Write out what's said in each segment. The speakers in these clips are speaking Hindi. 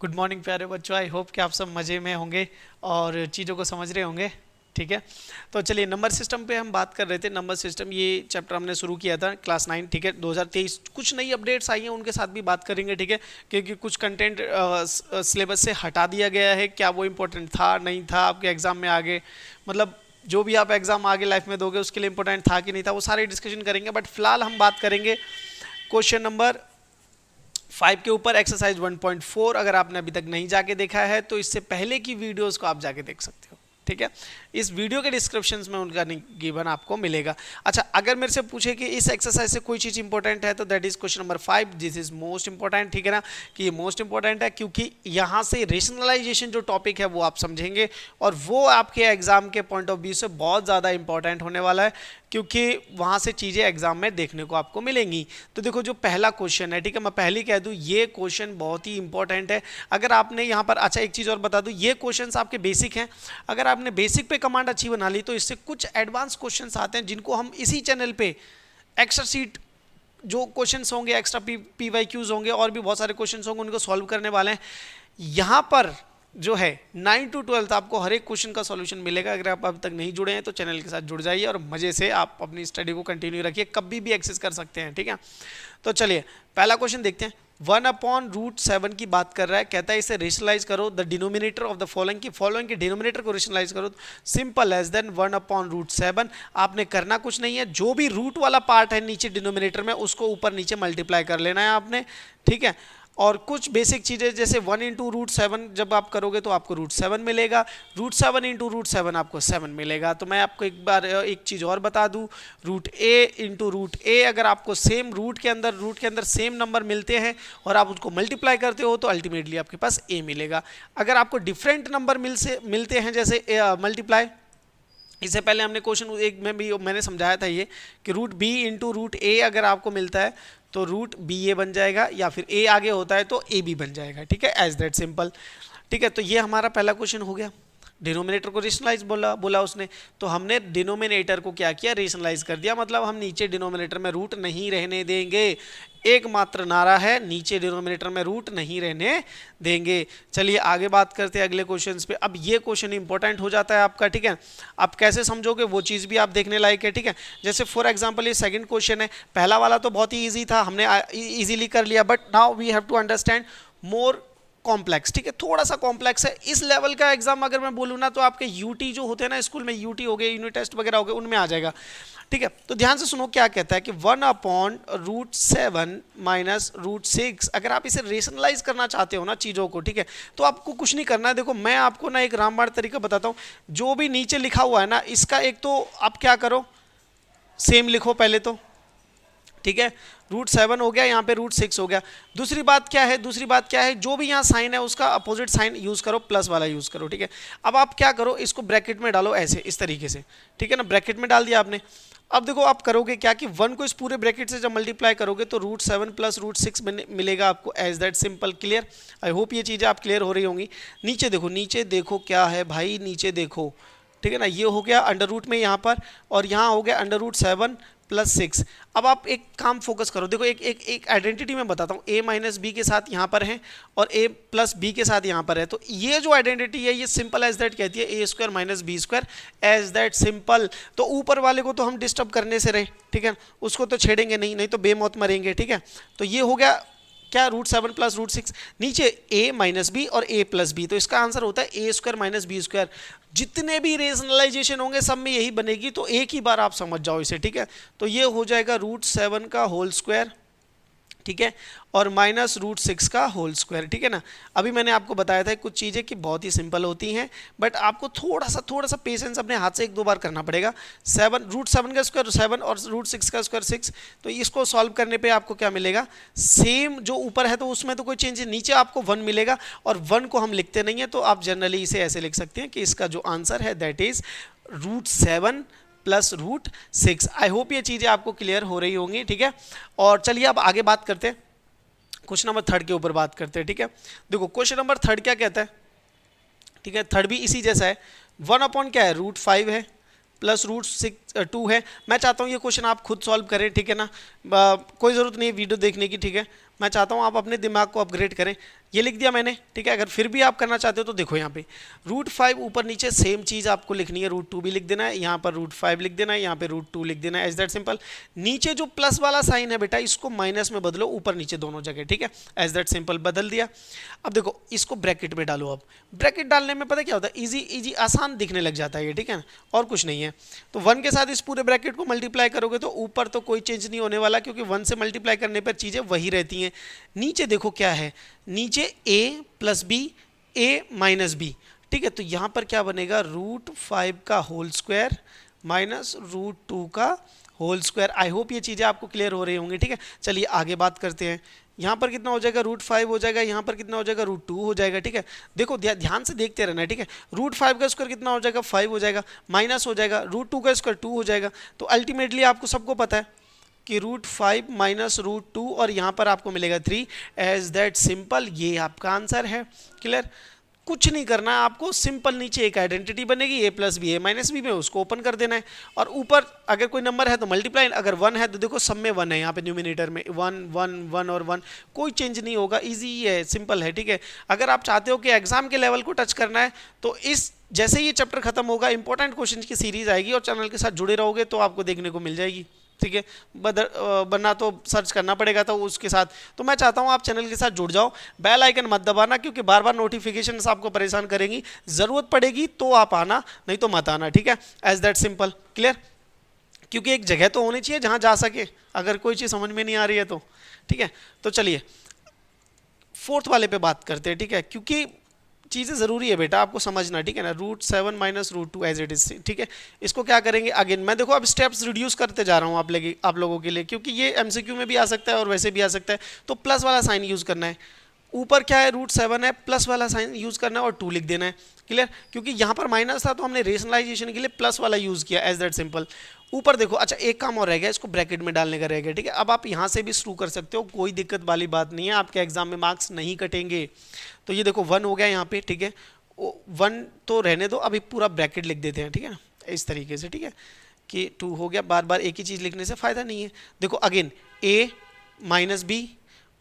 गुड मॉर्निंग प्यारे बच्चों। आई होप कि आप सब मज़े में होंगे और चीज़ों को समझ रहे होंगे। ठीक है, तो चलिए नंबर सिस्टम पे हम बात कर रहे थे। नंबर सिस्टम ये चैप्टर हमने शुरू किया था क्लास 9। ठीक है, 2023 कुछ नई अपडेट्स आई हैं, उनके साथ भी बात करेंगे। ठीक है, क्योंकि कुछ कंटेंट सिलेबस से हटा दिया गया है। क्या वो इम्पोर्टेंट था नहीं था आपके एग्जाम में आगे, मतलब जो भी आप एग्जाम आगे लाइफ में दोगे उसके लिए इंपॉर्टेंट था कि नहीं था, वो सारे डिस्कशन करेंगे। बट फिलहाल हम बात करेंगे क्वेश्चन नंबर 5 के ऊपर, एक्सरसाइज 1.4। अगर आपने अभी तक नहीं जाके देखा है तो इससे पहले की वीडियोस को आप जाके देख सकते हो। ठीक है, इस वीडियो के डिस्क्रिप्शन में उनका गिवन आपको मिलेगा। अच्छा, अगर मेरे से पूछे कि इस एक्सरसाइज से कोई चीज़ इंपॉर्टेंट है तो that is question number 5। This is most important. ठीक है ना, कि ये मोस्ट इंपॉर्टेंट है क्योंकि यहाँ से रेशनलाइजेशन जो टॉपिक है वो आप समझेंगे और वो आपके एग्जाम के पॉइंट ऑफ व्यू से बहुत ज़्यादा इंपॉर्टेंट होने वाला है, क्योंकि वहाँ से चीज़ें एग्जाम में देखने को आपको मिलेंगी। तो देखो, जो पहला क्वेश्चन है, ठीक है, मैं पहले कह दूँ ये क्वेश्चन बहुत ही इंपॉर्टेंट है। अगर आपने यहाँ पर, अच्छा एक चीज़ और बता दूँ, ये क्वेश्चंस आपके बेसिक हैं। अगर आपने बेसिक पे कमांड अच्छी बना ली तो इससे कुछ एडवांस क्वेश्चंस आते हैं जिनको हम इसी चैनल पे एक्स्ट्रा सीट जो क्वेश्चंस होंगे, एक्स्ट्रा PYQs होंगे और भी बहुत सारे क्वेश्चंस होंगे, उनको सॉल्व करने वाले हैं। यहाँ पर जो है 9 to 12 आपको हर एक क्वेश्चन का सॉल्यूशन मिलेगा। अगर आप अभी तक नहीं जुड़े हैं तो चैनल के साथ जुड़ जाइए और मजे से आप अपनी स्टडी को कंटिन्यू रखिए, कभी भी एक्सेस कर सकते हैं। ठीक है, तो चलिए पहला क्वेश्चन देखते हैं। 1/√7 की बात कर रहा है, कहता है इसे रेशनलाइज करो the denominator of the following के डिनोमिनेटर को रेशनलाइज करो। Simple as then 1/√7। आपने करना कुछ नहीं है, जो भी रूट वाला पार्ट है नीचे डिनोमिनेटर में उसको ऊपर नीचे मल्टीप्लाई कर लेना है आपने। ठीक है, और कुछ बेसिक चीज़ें जैसे 1 × √7 जब आप करोगे तो आपको √7 मिलेगा, √7 × √7 आपको 7 मिलेगा। तो मैं आपको एक बार एक चीज़ और बता दूं, √a × √a अगर आपको सेम रूट के अंदर सेम नंबर मिलते हैं और आप उसको मल्टीप्लाई करते हो तो अल्टीमेटली आपके पास a मिलेगा। अगर आपको डिफरेंट नंबर मिलते हैं जैसे मल्टीप्लाई, इससे पहले हमने क्वेश्चन एक में भी मैंने समझाया था ये कि √b × √a अगर आपको मिलता है तो √ba बन जाएगा, या फिर a आगे होता है तो ab बन जाएगा। ठीक है, एज दैट सिंपल। ठीक है, तो ये हमारा पहला क्वेश्चन हो गया। डिनोमिनेटर को रेशनलाइज बोला उसने, तो हमने डिनोमिनेटर को क्या किया, रेशनलाइज कर दिया। मतलब हम नीचे डिनोमिनेटर में रूट नहीं रहने देंगे। एकमात्र नारा है, नीचे डिनोमिनेटर में रूट नहीं रहने देंगे। चलिए आगे बात करते हैं अगले क्वेश्चंस पे। अब ये क्वेश्चन इंपॉर्टेंट हो जाता है आपका। ठीक है, आप कैसे समझोगे वो चीज़ भी आप देखने लायक है। ठीक है, जैसे फॉर एग्जांपल ये सेकंड क्वेश्चन है, पहला वाला तो बहुत ही ईजी था, हमने इजीली कर लिया, but now we have to understand more complex. ठीक है, थोड़ा सा कॉम्प्लेक्स है। इस लेवल का एग्जाम अगर मैं बोलूँ ना तो आपके यूटी जो होते हैं ना स्कूल में, यूटी हो गए, यूनिट टेस्ट वगैरह हो गए, उनमें आ जाएगा। ठीक है, तो ध्यान से सुनो क्या कहता है कि 1/√7 माइनस √6। अगर आप इसे रेशनलाइज करना चाहते हो ना चीज़ों को, ठीक है, तो आपको कुछ नहीं करना है। देखो मैं आपको ना एक रामबाण तरीका बताता हूँ। जो भी नीचे लिखा हुआ है ना, इसका एक तो आप क्या करो, सेम लिखो पहले तो। ठीक है, √7 हो गया, यहाँ पे √6 हो गया। दूसरी बात क्या है, जो भी यहाँ साइन है उसका अपोजिट साइन यूज करो, प्लस वाला यूज करो। ठीक है, अब आप क्या करो, इसको ब्रैकेट में डालो ऐसे, इस तरीके से। ठीक है ना, ब्रैकेट में डाल दिया आपने। अब देखो आप करोगे क्या कि 1 को इस पूरे ब्रैकेट से जब मल्टीप्लाई करोगे तो √7 + √6 मिलेगा आपको, as that simple. Clear? I hope ये चीज़ें आप क्लियर हो रही होंगी। नीचे देखो क्या है भाई, नीचे देखो। ठीक है ना, ये हो गया अंडर रूट में यहाँ पर, और यहाँ हो गया √7 + 6। अब आप एक काम फोकस करो, देखो एक आइडेंटिटी मैं बताता हूँ। a - b के साथ यहाँ पर है और a + b के साथ यहाँ पर है। तो ये जो आइडेंटिटी है ये सिंपल एज दैट कहती है a² - b², as that simple. तो ऊपर वाले को तो हम डिस्टर्ब करने से रहे, ठीक है, उसको तो छेड़ेंगे नहीं तो बेमौत मरेंगे। ठीक है, तो ये हो गया क्या, √7 + √6। नीचे a - b और a + b, तो इसका आंसर होता है a² - b²। जितने भी रेशनलाइजेशन होंगे सब में यही बनेगी, तो एक ही बार आप समझ जाओ इसे। ठीक है, तो ये हो जाएगा √7 का होल स्क्वायर, ठीक है, और माइनस √6 का होल स्क्वायर। ठीक है ना, अभी मैंने आपको बताया था कुछ चीज़ें कि बहुत ही सिंपल होती हैं, बट आपको थोड़ा सा पेशेंस अपने हाथ से 1-2 बार करना पड़ेगा। √7 का स्क्वायर 7 और √6 का स्क्वायर 6। तो इसको सॉल्व करने पे आपको क्या मिलेगा, सेम जो ऊपर है तो उसमें तो कोई चेंज नहीं, नीचे आपको 1 मिलेगा। और 1 को हम लिखते नहीं है, तो आप जनरली इसे ऐसे लिख सकते हैं कि इसका जो आंसर है दैट इज √7 + √6। आई होप ये चीज़ें आपको क्लियर हो रही होंगी। ठीक है, और चलिए अब आगे बात करते हैं, क्वेश्चन नंबर 3 के ऊपर बात करते हैं। ठीक है, देखो क्वेश्चन नंबर 3 क्या कहता है। ठीक है, 3 भी इसी जैसा है। 1 क्या है, √5 है, प्लस √2 है। मैं चाहता हूँ ये क्वेश्चन आप खुद सॉल्व करें। ठीक है ना, कोई ज़रूरत नहीं है वीडियो देखने की। ठीक है, मैं चाहता हूँ आप अपने दिमाग को अपग्रेड करें। ये लिख दिया मैंने, ठीक है। अगर फिर भी आप करना चाहते हो तो देखो यहाँ पे √5 ऊपर नीचे सेम चीज़ आपको लिखनी है, √2 भी लिख देना है, यहाँ पर √5 लिख देना है, यहाँ पे √2 लिख देना है, एज दैट सिंपल। नीचे जो प्लस वाला साइन है बेटा इसको माइनस में बदलो, ऊपर नीचे दोनों जगह, ठीक है, एज दैट सिंपल, बदल दिया। अब देखो इसको ब्रैकेट में डालो। अब ब्रैकेट डालने में पता क्या होता है, इजी इजी आसान दिखने लग जाता है ये, ठीक है ना, और कुछ नहीं है। तो 1 के साथ इस पूरे ब्रैकेट को मल्टीप्लाई करोगे तो ऊपर तो कोई चेंज नहीं होने वाला, क्योंकि 1 से मल्टीप्लाई करने पर चीज़ें वही रहती हैं। नीचे देखो क्या है, नीचे a + b a - b, ठीक है। तो यहाँ पर क्या बनेगा, √5 का होल स्क्वायर माइनस √2 का होल स्क्वायर। आई होप ये चीज़ें आपको क्लियर हो रही होंगी, ठीक है। चलिए आगे बात करते हैं। यहाँ पर कितना हो जाएगा, √5 हो जाएगा, यहाँ पर कितना हो जाएगा, √2 हो जाएगा, ठीक है। देखो ध्यान से देखते रहना है, ठीक है। √5 का स्क्वायर कितना हो जाएगा, 5 हो जाएगा, माइनस हो जाएगा, √2 का स्क्वायर 2 हो जाएगा। तो अल्टीमेटली आपको सबको पता है कि √5 माइनस √2 और यहाँ पर आपको मिलेगा 3, एज दैट सिंपल। ये आपका आंसर है, क्लियर। कुछ नहीं करना है आपको, सिंपल नीचे एक आइडेंटिटी बनेगी a + b a - b में, उसको ओपन कर देना है, और ऊपर अगर कोई नंबर है तो मल्टीप्लाई, अगर 1 है तो देखो सब में 1 है, यहाँ पे न्यूमिनेटर में 1 1 1 और 1, कोई चेंज नहीं होगा, इजी है, सिंपल है, ठीक है। अगर आप चाहते हो कि एग्जाम के लेवल को टच करना है तो इस जैसे ये चैप्टर खत्म होगा इंपॉर्टेंट क्वेश्चन की सीरीज आएगी, और चैनल के साथ जुड़े रहोगे तो आपको देखने को मिल जाएगी, ठीक है। बनना तो सर्च करना पड़ेगा तो उसके साथ, तो मैं चाहता हूं आप चैनल के साथ जुड़ जाओ, बेल आइकन मत दबाना, क्योंकि बार बार नोटिफिकेशंस आपको परेशान करेंगी। ज़रूरत पड़ेगी तो आप आना, नहीं तो मत आना, ठीक है, एज दैट सिंपल, क्लियर। क्योंकि एक जगह तो होनी चाहिए जहां जा सके, अगर कोई चीज़ समझ में नहीं आ रही है तो, ठीक है। तो चलिए 4th वाले पे बात करते हैं, ठीक है, क्योंकि चीज़ें ज़रूरी है बेटा आपको समझना, ठीक है ना। √7 माइनस √2 एज इट इज, ठीक है। इसको क्या करेंगे अगेन, मैं देखो अब स्टेप्स रिड्यूस करते जा रहा हूँ आप लोगों के लिए, क्योंकि ये MCQ में भी आ सकता है और वैसे भी आ सकता है। तो प्लस वाला साइन यूज़ करना है, ऊपर क्या है √7 है, प्लस वाला साइन यूज़ करना है और 2 लिख देना है, क्लियर। क्योंकि यहाँ पर माइनस था तो हमने रेशनलाइजेशन के लिए प्लस वाला यूज़ किया, एज दैट सिंपल। ऊपर देखो, अच्छा एक काम और रह गया, इसको ब्रैकेट में डालने का रह गया, ठीक है। अब आप यहाँ से भी शुरू कर सकते हो, कोई दिक्कत वाली बात नहीं है, आपके एग्जाम में मार्क्स नहीं कटेंगे। तो ये देखो 1 हो गया यहाँ पे, ठीक है, 1 तो रहने दो, अभी पूरा ब्रैकेट लिख देते हैं, ठीक है ना, इस तरीके से, ठीक है, कि 2 हो गया। बार बार एक ही चीज़ लिखने से फ़ायदा नहीं है। देखो अगेन a - b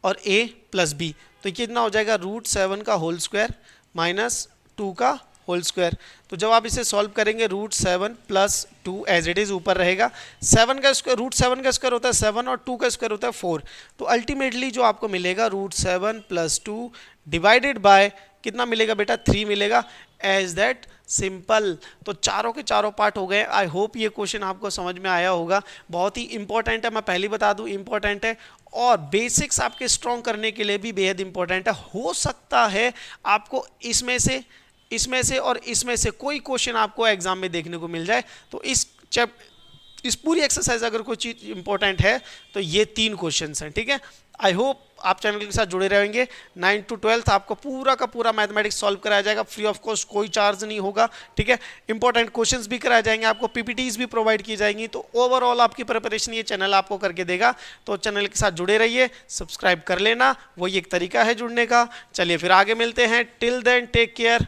और a + b, तो कितना हो जाएगा, √7 का होल स्क्वायर माइनस 2 का होल स्क्वायर। तो जब आप इसे सॉल्व करेंगे √7 + 2 एज इट इज़ ऊपर रहेगा, 7 का स्क्वायर, √7 का स्क्वायर होता है 7 और 2 का स्क्वायर होता है 4। तो अल्टीमेटली जो आपको मिलेगा √7 + 2 डिवाइडेड बाय कितना मिलेगा बेटा, 3 मिलेगा, एज दैट सिंपल। तो चारों के चारों पार्ट हो गए। आई होप ये क्वेश्चन आपको समझ में आया होगा, बहुत ही इंपॉर्टेंट है, मैं पहले बता दूं इंपॉर्टेंट है, और बेसिक्स आपके स्ट्रॉन्ग करने के लिए भी बेहद इंपॉर्टेंट है। हो सकता है आपको इसमें से और इसमें से कोई क्वेश्चन आपको एग्जाम में देखने को मिल जाए। तो इस पूरी एक्सरसाइज अगर कोई चीज़ इंपॉर्टेंट है तो ये 3 क्वेश्चंस हैं, ठीक है। आई होप आप चैनल के साथ जुड़े रहेंगे। 9 to 12 आपको पूरा का पूरा मैथमेटिक्स सॉल्व कराया जाएगा, फ्री ऑफ कॉस्ट, कोई चार्ज नहीं होगा, ठीक है। इंपॉर्टेंट क्वेश्चंस भी कराए जाएंगे, आपको PPTs भी प्रोवाइड की जाएंगी। तो ओवरऑल आपकी प्रिपरेशन ये चैनल आपको करके देगा। तो चैनल के साथ जुड़े रहिए, सब्सक्राइब कर लेना, वही एक तरीका है जुड़ने का। चलिए फिर आगे मिलते हैं, टिल देन टेक केयर।